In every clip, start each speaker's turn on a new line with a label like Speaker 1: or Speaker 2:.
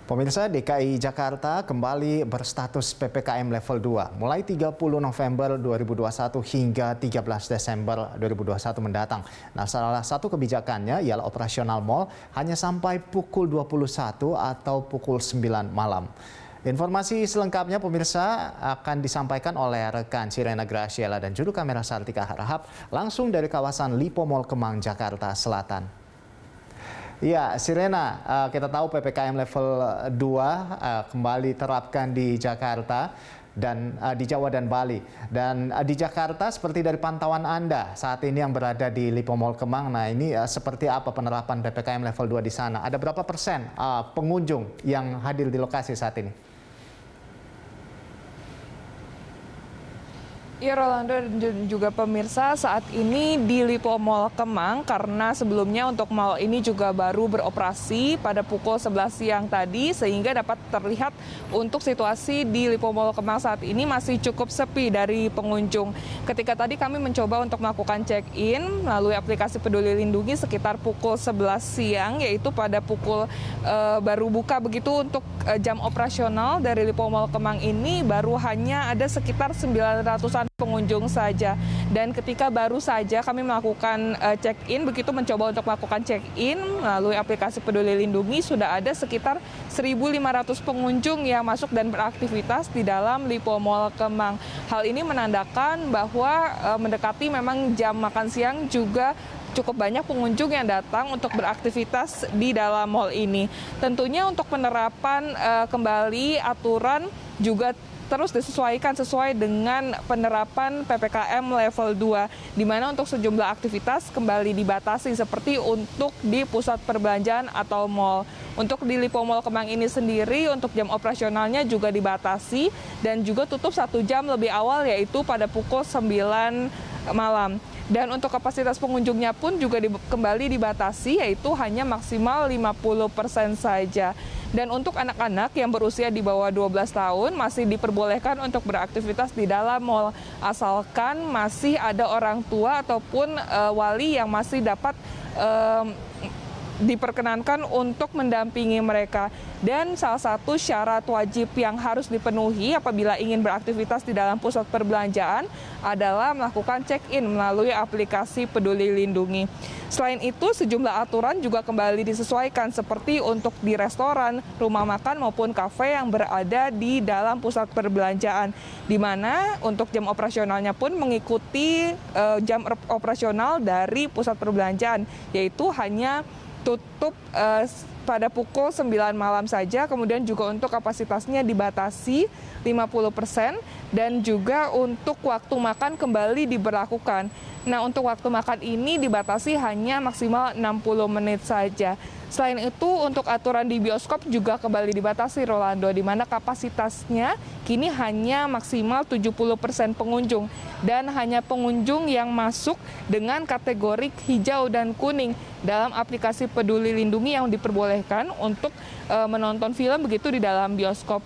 Speaker 1: Pemirsa, DKI Jakarta kembali berstatus PPKM level 2 mulai 30 November 2021 hingga 13 Desember 2021 mendatang. Nah, salah satu kebijakannya ialah operasional mal hanya sampai pukul 21 atau pukul 9 malam. Informasi selengkapnya pemirsa akan disampaikan oleh rekan Sirena Graciela dan juru kamera Sartika Harahap langsung dari kawasan Lipo Mall Kemang, Jakarta Selatan. Ya, Sirena, kita tahu PPKM level 2 kembali terapkan di Jakarta dan di Jawa dan Bali. Dan di Jakarta seperti dari pantauan Anda saat ini yang berada di Lipo Mall Kemang, nah ini seperti apa penerapan PPKM level 2 di sana? Ada berapa persen pengunjung yang hadir di lokasi saat ini?
Speaker 2: Ya, Rolando dan juga pemirsa, saat ini di Lipo Mall Kemang karena sebelumnya untuk mall ini juga baru beroperasi pada pukul 11 siang tadi sehingga dapat terlihat untuk situasi di Lipo Mall Kemang saat ini masih cukup sepi dari pengunjung. Ketika tadi kami mencoba untuk melakukan check-in melalui aplikasi Peduli Lindungi sekitar pukul 11 siang, yaitu pada pukul baru buka begitu untuk jam operasional dari Lipo Mall Kemang ini baru hanya ada sekitar 900-an pengunjung saja. Dan ketika baru saja kami melakukan check-in, begitu mencoba untuk melakukan check-in melalui aplikasi Peduli Lindungi, sudah ada sekitar 1.500 pengunjung yang masuk dan beraktivitas di dalam Lipo Mall Kemang. Hal ini menandakan bahwa mendekati memang jam makan siang juga cukup banyak pengunjung yang datang untuk beraktivitas di dalam mall ini. Tentunya untuk penerapan kembali aturan juga terus disesuaikan sesuai dengan penerapan PPKM level 2, di mana untuk sejumlah aktivitas kembali dibatasi seperti untuk di pusat perbelanjaan atau mal. Untuk di Lipo Mall Kemang ini sendiri untuk jam operasionalnya juga dibatasi dan juga tutup 1 jam lebih awal, yaitu pada pukul 9 malam. Dan untuk kapasitas pengunjungnya pun juga kembali dibatasi, yaitu hanya maksimal 50% saja. Dan untuk anak-anak yang berusia di bawah 12 tahun masih diperbolehkan untuk beraktivitas di dalam mal, asalkan masih ada orang tua ataupun wali yang masih dapat diperkenankan untuk mendampingi mereka. Dan salah satu syarat wajib yang harus dipenuhi apabila ingin beraktivitas di dalam pusat perbelanjaan adalah melakukan check-in melalui aplikasi Peduli Lindungi. Selain itu, sejumlah aturan juga kembali disesuaikan seperti untuk di restoran, rumah makan maupun kafe yang berada di dalam pusat perbelanjaan, di mana untuk jam operasionalnya pun mengikuti jam operasional dari pusat perbelanjaan, yaitu hanya tutup pada pukul 9 malam saja, kemudian juga untuk kapasitasnya dibatasi 50% dan juga untuk waktu makan kembali diberlakukan. Nah, untuk waktu makan ini dibatasi hanya maksimal 60 menit saja. Selain itu, untuk aturan di bioskop juga kembali dibatasi, Rolando, di mana kapasitasnya kini hanya maksimal 70% pengunjung dan hanya pengunjung yang masuk dengan kategori hijau dan kuning dalam aplikasi Peduli Lindungi yang diperbolehkan untuk menonton film begitu di dalam bioskop.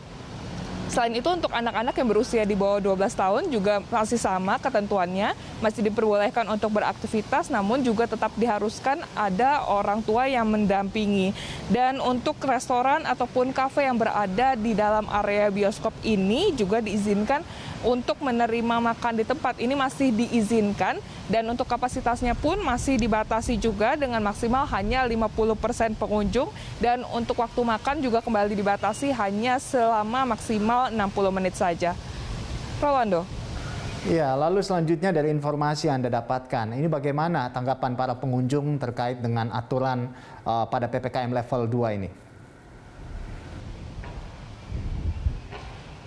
Speaker 2: Selain itu, untuk anak-anak yang berusia di bawah 12 tahun juga masih sama ketentuannya, masih diperbolehkan untuk beraktivitas, namun juga tetap diharuskan ada orang tua yang mendampingi. Dan untuk restoran ataupun kafe yang berada di dalam area bioskop ini juga diizinkan untuk menerima makan di tempat ini masih diizinkan, dan untuk kapasitasnya pun masih dibatasi juga dengan maksimal hanya 50% pengunjung, dan untuk waktu makan juga kembali dibatasi hanya selama maksimal 60 menit saja. Rolando.
Speaker 1: Ya, lalu selanjutnya dari informasi yang Anda dapatkan, ini bagaimana tanggapan para pengunjung terkait dengan aturan pada PPKM level 2 ini?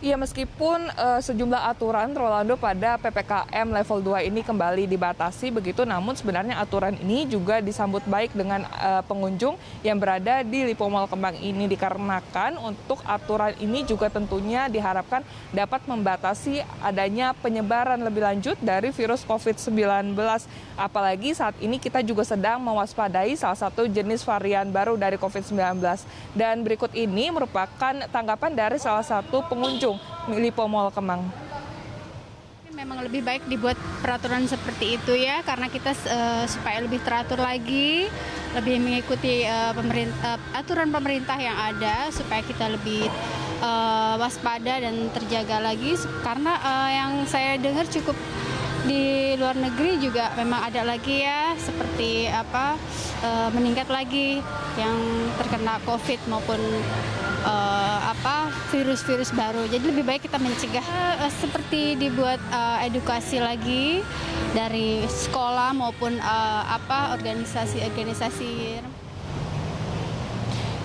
Speaker 2: Ya, meskipun sejumlah aturan, Rolando, pada PPKM level 2 ini kembali dibatasi begitu, namun sebenarnya aturan ini juga disambut baik dengan pengunjung yang berada di Lipo Mall Kemang ini, dikarenakan untuk aturan ini juga tentunya diharapkan dapat membatasi adanya penyebaran lebih lanjut dari virus COVID-19. Apalagi saat ini kita juga sedang mewaspadai salah satu jenis varian baru dari COVID-19. Dan berikut ini merupakan tanggapan dari salah satu pengunjung Lipo Mall Kemang.
Speaker 3: memang lebih baik dibuat peraturan seperti itu ya, karena kita supaya lebih teratur lagi, lebih mengikuti aturan pemerintah yang ada, supaya kita lebih waspada dan terjaga lagi. Karena yang saya dengar cukup di luar negeri juga memang ada lagi ya, seperti meningkat lagi yang terkena COVID maupun virus-virus baru. Jadi lebih baik kita mencegah, seperti dibuat edukasi lagi dari sekolah maupun organisasi-organisasi.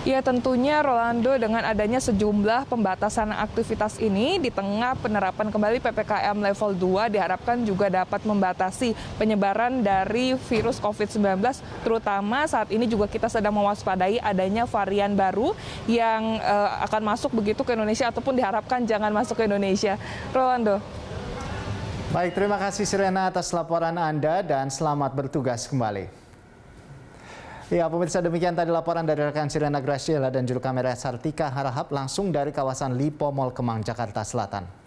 Speaker 2: Ya tentunya Rolando, dengan adanya sejumlah pembatasan aktivitas ini di tengah penerapan kembali PPKM level 2 diharapkan juga dapat membatasi penyebaran dari virus COVID-19, terutama saat ini juga kita sedang mewaspadai adanya varian baru yang akan masuk begitu ke Indonesia ataupun diharapkan jangan masuk ke Indonesia. Rolando.
Speaker 1: Baik, terima kasih Sirena atas laporan Anda dan selamat bertugas kembali. Ya, pemirsa, demikian tadi laporan dari rekan Sirena Graciela dan juru kamera Sartika Harahap langsung dari kawasan Lipo Mall Kemang, Jakarta Selatan.